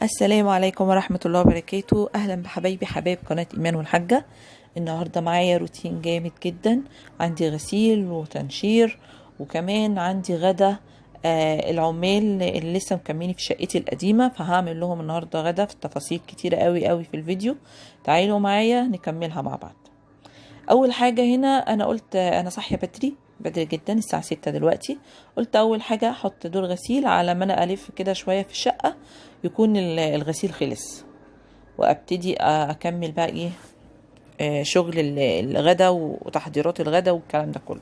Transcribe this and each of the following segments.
السلام عليكم ورحمة الله وبركاته. أهلا بحبايبي حبايب قناة إيمان والحاجة. النهاردة معايا روتين جامد جدا، عندي غسيل وتنشير وكمان عندي غدا. العمال اللي لسه مكملين في شقتي القديمة، فهعمل لهم النهاردة غدا في تفاصيل كتيرة قوي في الفيديو. تعالوا معايا نكملها مع بعض. اول حاجة هنا انا قلت انا صاحية بدري جدا، الساعة 6 دلوقتي. قلت اول حاجة احط دور غسيل على ما انا الف كده شوية في الشقة، يكون الغسيل خلص، وابتدي اكمل بقى ايه شغل الغدا وتحضيرات الغدا والكلام ده كله،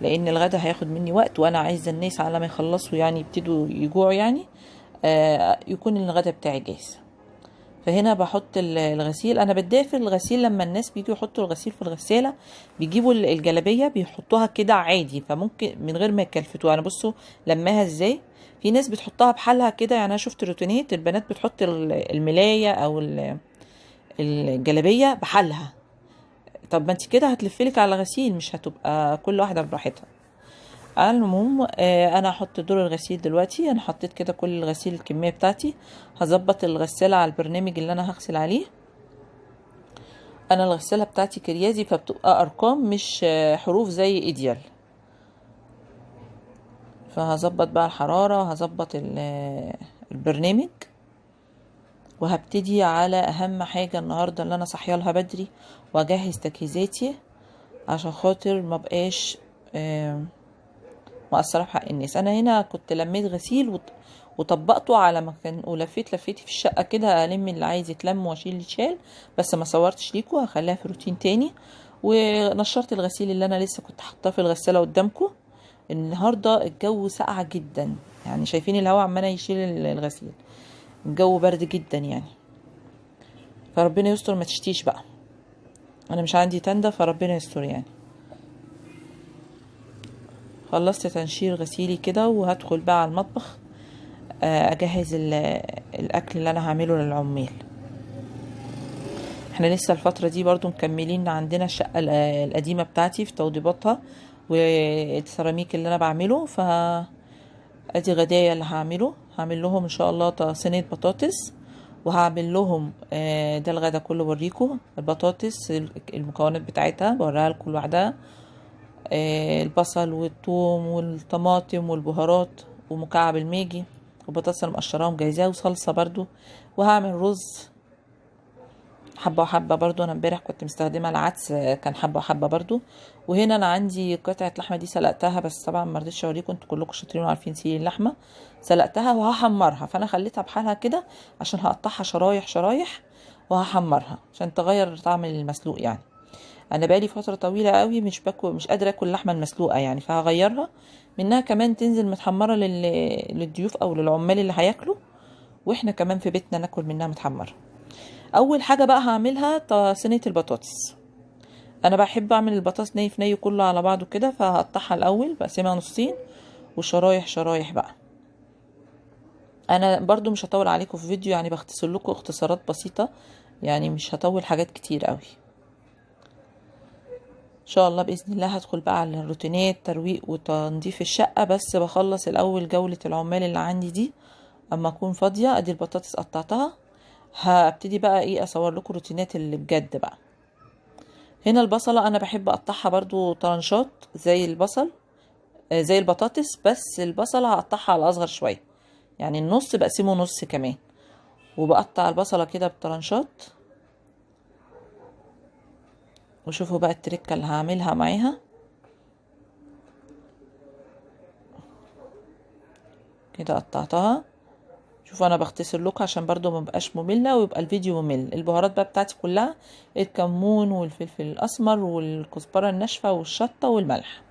لان الغدا هياخد مني وقت، وانا عايزة الناس على ما يخلصوا يعني يبتدوا يجوعوا يعني يكون الغدا بتاعي جاهز. فهنا بحط الغسيل. انا بتضايق الغسيل لما الناس بيجوا يحطوا الغسيل في الغسالة، بيجيبوا الجلابية بيحطوها كده عادي، فممكن من غير ما يكلفتوها. انا بصوا لماها ازاي، في ناس بتحطها بحالها كده، يعني انا شفت روتينات البنات بتحط الملاية او الجلابية بحالها. طب ما انت كده هتلفلك على الغسيل، مش هتبقى كل واحدة براحتها. المهم انا هحط دور الغسيل دلوقتي. انا حطيت كده كل الغسيل الكمية بتاعتي. هظبط الغسالة على البرنامج اللي انا هغسل عليه. انا الغسالة بتاعتي كريازي، فبتبقى ارقام مش حروف زي ايديال. فهظبط بقى الحرارة، هظبط البرنامج، وهبتدي على اهم حاجة النهاردة اللي انا صحيالها بدري، واجهز تجهيزاتي عشان خاطر ما بقاش مقصرة في حق الناس. انا هنا كنت لميت غسيل وطبقته على مكان، ولفيت في الشقة كده، ألم اللي عايز يتلم واشيل اللي يتشال، بس ما صورتش ليكو، هخليها في روتين تاني. ونشرت الغسيل اللي انا لسه كنت حاطاه في الغسالة قدامكم. النهاردة الجو ساقع جدا، يعني شايفين الهواء عمال يشيل الغسيل، الجو برد جدا يعني، فربنا يستر ما تشتيش بقى. انا مش عندي تندة، فربنا يستر يعني. خلصت تنشير غسيلي كده، وهدخل بقى على المطبخ اجهز الاكل اللي انا هعمله للعمال. احنا لسه الفترة دي برضو مكملين عندنا الشقة القديمة بتاعتي في توضيباتها والسيراميك اللي انا بعمله. ادي غدايا اللي هعمل لهم ان شاء الله صينية بطاطس، وهعمل لهم ده الغدا كله. بوريكم البطاطس المكونات بتاعتها، بوريها لكم لوحدها. البصل والثوم والطماطم والبهارات ومكعب الماجي وبطاطس المقشرة ومجهزاها، وصلصة برضو. وهعمل رز حبة وحبة برضو. انا امبارح كنت مستخدمة العدس، كان حبة وحبة برضو. وهنا انا عندي قطعة لحمة دي سلقتها، بس طبعا ما رضيتش اوريكم، انتوا كلكم شاطرين وعارفين سيل اللحمة. سلقتها وهحمرها، فانا خليتها بحالها كده عشان هقطعها شرايح وهحمرها عشان تغير طعم المسلوق يعني. انا بقالي فترة طويلة قوي مش قادرة اكل اللحمة المسلوقة يعني، فهغيرها منها كمان تنزل متحمرة للضيوف او للعمال اللي هياكلوا، واحنا كمان في بيتنا ناكل منها متحمرة. اول حاجه بقى هعملها صينيه البطاطس. انا بحب اعمل البطاطس ني في ني كله على بعضه كده، فهقطعها الاول بقسمها نصين وشرايح بقى. انا برضو مش هطول عليكم في فيديو يعني، بختصر لكم اختصارات بسيطه يعني، مش هطول حاجات كتير قوي. ان شاء الله باذن الله هدخل بقى على الروتينات، ترويق وتنظيف الشقه، بس بخلص الاول جوله العمال اللي عندي دي. اما اكون فاضيه ادي البطاطس قطعتها، هبتدي بقى ايه اصور لكم روتينات اللي بجد بقى. هنا البصلة انا بحب اقطعها برضو طرنشات زي البصل، زي البطاطس، بس البصلة هقطعها على اصغر شوية، يعني النص بقسمه نص كمان. وبقطع البصلة كده بطرنشات. وشوفوا بقى التركة اللي هعملها معاها كده، قطعتها. شوفوا انا بختصر لكم عشان برضو ما بقاش مملة ويبقى الفيديو ممل. البهارات بقى بتاعتي كلها الكمون والفلفل الاسمر والكزبرة الناشفة والشطة والملح.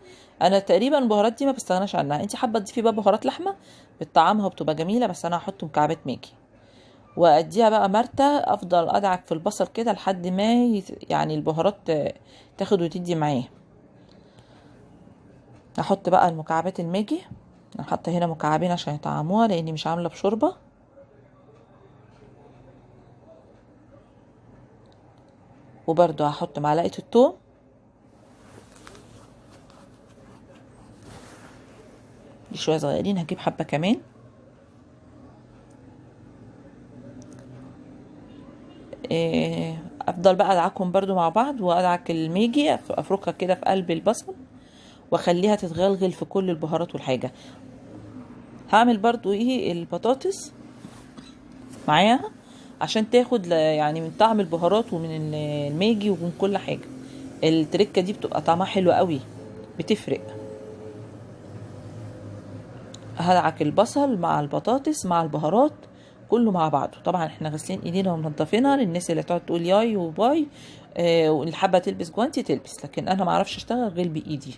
انا تقريبا البهارات دي ما بستغناش عنها. انت حابه تضيفي بقى بهارات لحمه بتطعمها وبتبقى جميله، بس انا هحط مكعبات ماجي واديها بقى مرتة. افضل ادعك في البصل كده لحد ما يعني البهارات تاخد وتدي معاه. هحط بقى المكعبات الماجي. انا حاطه هنا مكعبين عشان يطعموها لاني مش عامله بشوربه. وبرده هحط معلقه الثوم، دي شويه صغيرين، هجيب حبه كمان. افضل بقى ادعكهم برضو مع بعض، وادعك الميجي افركها كده في قلب البصل واخليها تتغلغل في كل البهارات والحاجه. هعمل برضو البطاطس معاها عشان تاخد يعني من طعم البهارات ومن الماجي ومن كل حاجه. التركه دي بتبقى طعمها حلو قوي، بتفرق. هدعك البصل مع البطاطس مع البهارات كله مع بعضه. طبعا احنا غاسلين ايدينا ومنضفينها، للناس اللي تقعد تقول ياي وباي واللي حابه تلبس جوانتي تلبس، لكن انا ما اعرفش اشتغل غير بايدي،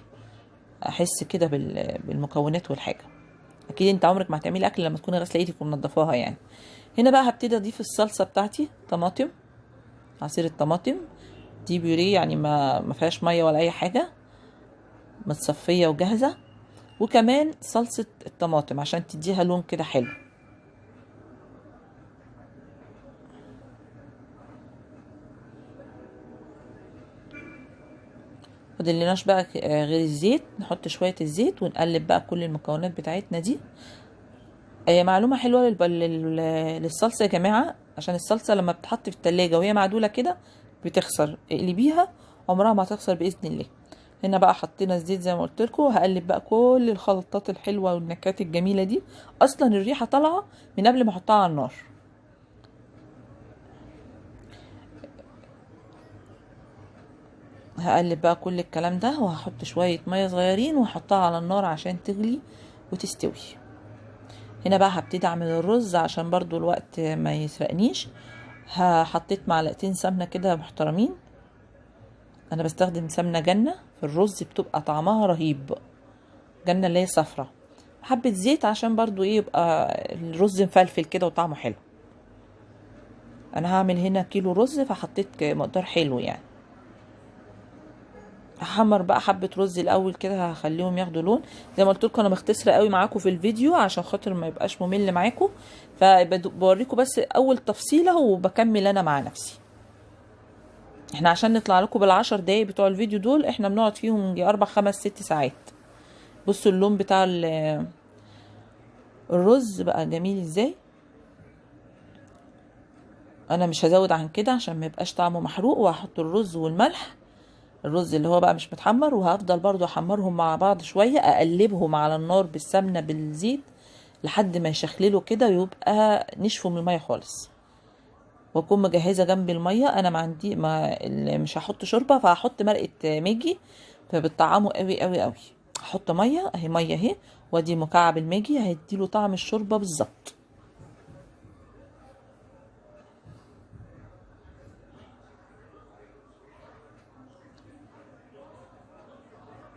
احس كده بالمكونات والحاجه. اكيد انت عمرك ما هتعملي اكل لما تكوني غاسله ايدك ومنضفاها يعني. هنا بقى هبتدي اضيف الصلصه بتاعتي، طماطم، عصير الطماطم دي بيوريه يعني ما فيهاش ميه ولا اي حاجه، متصفيه وجاهزه. وكمان صلصه الطماطم عشان تديها لون كده حلو. فضلناش بقى غير الزيت، نحط شويه الزيت ونقلب بقى كل المكونات بتاعتنا دي. معلومه حلوه للصلصه يا جماعه، عشان الصلصه لما بتحط في التلاجة وهي معدوله كده بتخسر، اقلبيها عمرها ما هتخسر باذن الله. هنا بقى حطينا الزيت زي ما قلت لكم، هقلب بقى كل الخلطات الحلوه والنكهات الجميله دي. اصلا الريحه طالعه من قبل ما احطها على النار. هقلب بقى كل الكلام ده وهحط شويه ميه صغيرين وهحطها على النار عشان تغلي وتستوي. هنا بقى هبتدي اعمل الرز عشان برضو الوقت ما يسرقنيش. حطيت معلقتين سمنه كده محترمين، انا بستخدم سمنه جنه في الرز بتبقى طعمها رهيب، جنه اللي هي صفرة. حبه زيت عشان برضو يبقى الرز مفلفل كده وطعمه حلو. انا هعمل هنا كيلو رز فحطيت مقدار حلو يعني. هحمر بقى حبه رز الاول كده، هخليهم ياخدوا لون. زي ما قلت لكم انا مختصره قوي معاكم في الفيديو عشان خاطر ما يبقاش ممل معاكم، فبوريكم بس اول تفصيله وبكمل انا مع نفسي. احنا عشان نطلع لكم بالعشر دقايق بتوع الفيديو دول احنا بنقعد فيهم 4 5 6 ساعات. بصوا اللون بتاع الرز بقى جميل ازاي. انا مش هزود عن كده عشان ما يبقاش طعمه محروق، وهحط الرز والملح، الرز اللي هو بقى مش متحمر، وهفضل برضو احمرهم مع بعض شويه، اقلبهم على النار بالسمنه بالزيت لحد ما يشخللوا كده ويبقى نشفوا من الميه خالص. واكون مجهزه جنب الميه، انا ما عندي مش هحط شوربه، فهحط مرقه ماجي فبتطعمه قوي قوي قوي. هحط ميه اهي، ميه اهي، وادي مكعب الماجي هيديله طعم الشوربه بالظبط.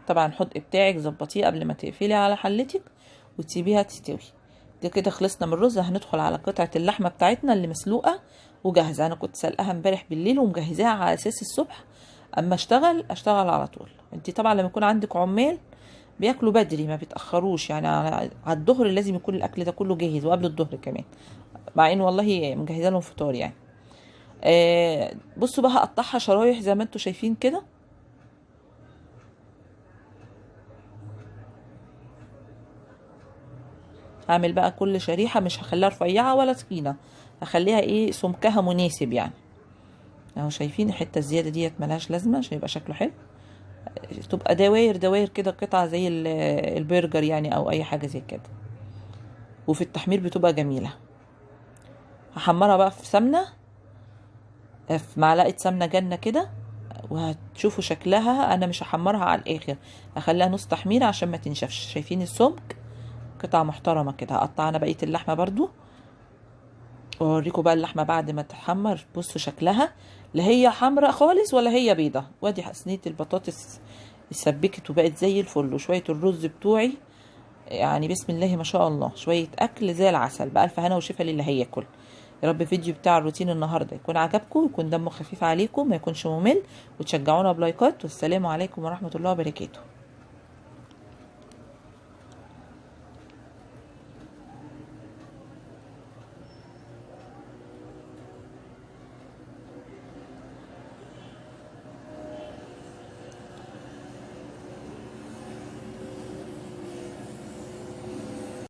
طبعا الحدق بتاعك ظبطيه قبل ما تقفلي على حلتك وتسيبيها تستوي. دي كده خلصنا من الرز. هندخل على قطعه اللحمه بتاعتنا اللي مسلوقه وجاهزه. انا كنت سلقاها امبارح بالليل ومجهزاها على اساس الصبح اما اشتغل على طول. انت طبعا لما يكون عندك عمال بياكلوا بدري ما بيتاخروش، يعني على الظهر لازم يكون الاكل ده كله جاهز، وقبل الظهر كمان، مع ان والله مجهزه لهم فطار يعني. بصوا بقى هقطعها شرايح زي ما انتم شايفين كده. هعمل بقى كل شريحه، مش هخليها رفيعه ولا تخينه، هخليها سمكها مناسب يعني. اهو شايفين الحته الزياده ديت ملهاش لازمه عشان يبقى شكله حلو، تبقى دواير دواير كده، قطعه زي البرجر يعني او اي حاجه زي كده، وفي التحمير بتبقى جميله. هحمرها بقى في سمنه، في معلقه سمنه جنه كده، وهتشوفوا شكلها. انا مش هحمرها على الاخر، هخليها نص تحمير عشان ما تنشفش. شايفين السمك، قطعه محترمه كده. هقطع انا بقيه اللحمه برضو واوريكم بقى اللحمه بعد ما تحمر. بصوا شكلها، لا هي حمراء خالص ولا هي بيضه. وادي صينيه البطاطس اتسبكت وبقت زي الفل، وشويه الرز بتوعي يعني بسم الله ما شاء الله، شويه اكل زي العسل. بألف هنا وشفا للي هياكل. يا رب الفيديو بتاع الروتين النهارده يكون عجبكم، يكون دمه خفيف عليكم، ما يكونش ممل، وتشجعونا بلايكات. والسلام عليكم ورحمه الله وبركاته.